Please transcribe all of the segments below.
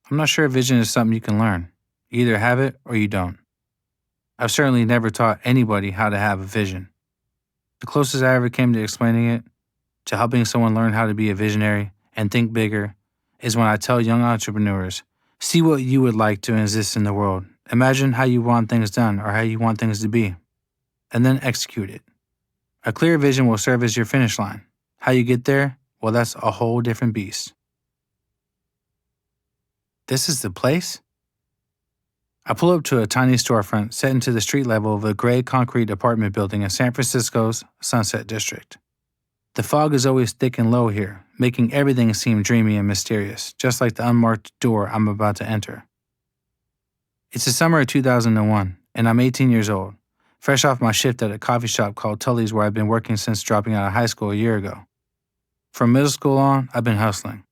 I'm not sure if vision is something you can learn. You either have it or you don't. I've certainly never taught anybody how to have a vision. The closest I ever came to explaining it, to helping someone learn how to be a visionary and think bigger, is when I tell young entrepreneurs, see what you would like to exist in the world. Imagine how you want things done or how you want things to be, and then execute it. A clear vision will serve as your finish line. How you get there, well, that's a whole different beast. This is the place? I pull up to a tiny storefront set into the street level of a gray concrete apartment building in San Francisco's Sunset District. The fog is always thick and low here, making everything seem dreamy and mysterious, just like the unmarked door I'm about to enter. It's the summer of 2001, and I'm 18 years old, fresh off my shift at a coffee shop called Tully's where I've been working since dropping out of high school a year ago. From middle school on, I've been hustling.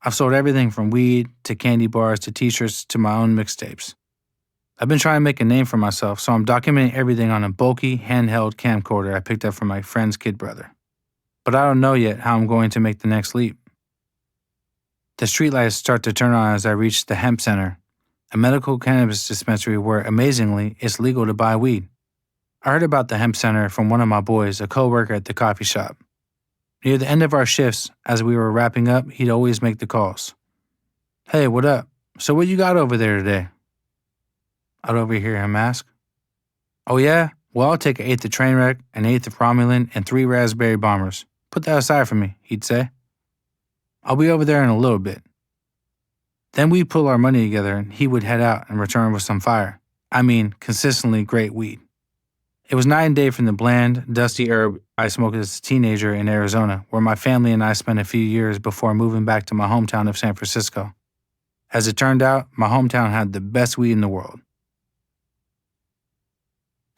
I've sold everything from weed to candy bars to t-shirts to my own mixtapes. I've been trying to make a name for myself, so I'm documenting everything on a bulky, handheld camcorder I picked up from my friend's kid brother. But I don't know yet how I'm going to make the next leap. The streetlights start to turn on as I reach the Hemp Center, a medical cannabis dispensary where, amazingly, it's legal to buy weed. I heard about the Hemp Center from one of my boys, a co-worker at the coffee shop. Near the end of our shifts, as we were wrapping up, he'd always make the calls. Hey, what up? So what you got over there today? I'd overhear him ask. Oh yeah? Well, I'll take an eighth of Trainwreck, an eighth of Romulan, and 3 raspberry bombers. Put that aside for me, he'd say. I'll be over there in a little bit. Then we'd pull our money together and he would head out and return with some fire. Consistently great weed. It was night and day from the bland, dusty herb I smoked as a teenager in Arizona, where my family and I spent a few years before moving back to my hometown of San Francisco. As it turned out, my hometown had the best weed in the world.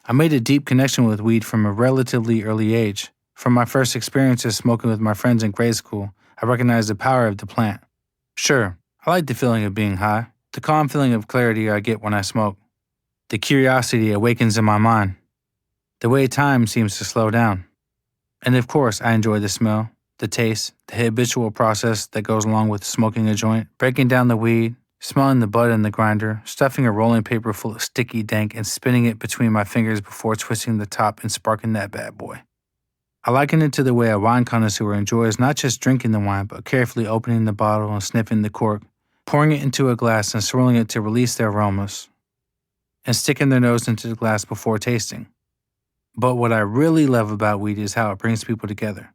I made a deep connection with weed from a relatively early age. From my first experiences smoking with my friends in grade school, I recognized the power of the plant. Sure, I like the feeling of being high, the calm feeling of clarity I get when I smoke. The curiosity awakens in my mind. The way time seems to slow down. And of course, I enjoy the smell, the taste, the habitual process that goes along with smoking a joint, breaking down the weed, smelling the bud in the grinder, stuffing a rolling paper full of sticky dank and spinning it between my fingers before twisting the top and sparking that bad boy. I liken it to the way a wine connoisseur enjoys not just drinking the wine, but carefully opening the bottle and sniffing the cork, pouring it into a glass and swirling it to release the aromas, and sticking their nose into the glass before tasting. But what I really love about weed is how it brings people together.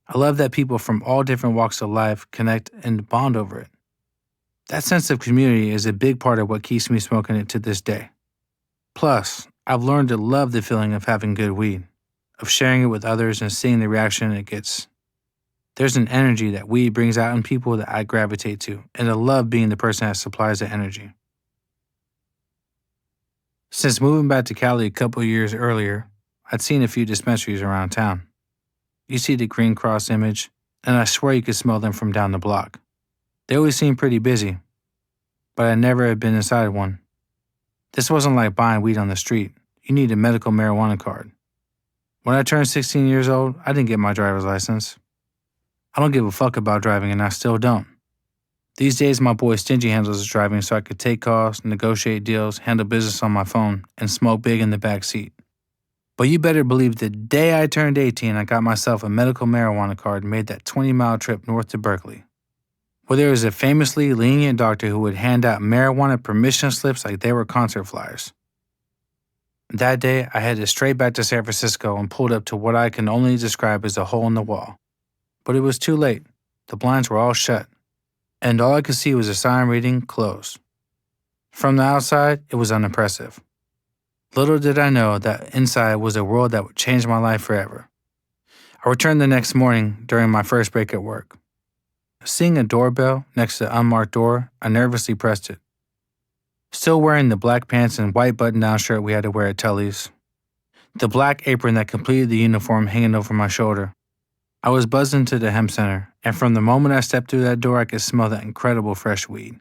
I love that people from all different walks of life connect and bond over it. That sense of community is a big part of what keeps me smoking it to this day. Plus, I've learned to love the feeling of having good weed, of sharing it with others and seeing the reaction it gets. There's an energy that weed brings out in people that I gravitate to, and I love being the person that supplies that energy. Since moving back to Cali a couple years earlier, I'd seen a few dispensaries around town. You see the green cross image, and I swear you could smell them from down the block. They always seemed pretty busy, but I never had been inside one. This wasn't like buying weed on the street. You need a medical marijuana card. When I turned 16 years old, I didn't get my driver's license. I don't give a fuck about driving, and I still don't. These days, my boy Stingy handles his driving so I could take calls, negotiate deals, handle business on my phone, and smoke big in the back seat. But you better believe the day I turned 18, I got myself a medical marijuana card and made that 20-mile trip north to Berkeley, where there was a famously lenient doctor who would hand out marijuana permission slips like they were concert flyers. That day, I headed straight back to San Francisco and pulled up to what I can only describe as a hole in the wall. But it was too late. The blinds were all shut, and all I could see was a sign reading closed. From the outside, it was unimpressive. Little did I know that inside was a world that would change my life forever. I returned the next morning during my first break at work. Seeing a doorbell next to the unmarked door, I nervously pressed it. Still wearing the black pants and white button-down shirt we had to wear at Tully's, the black apron that completed the uniform hanging over my shoulder, I was buzzed into the hemp center, and from the moment I stepped through that door, I could smell that incredible fresh weed.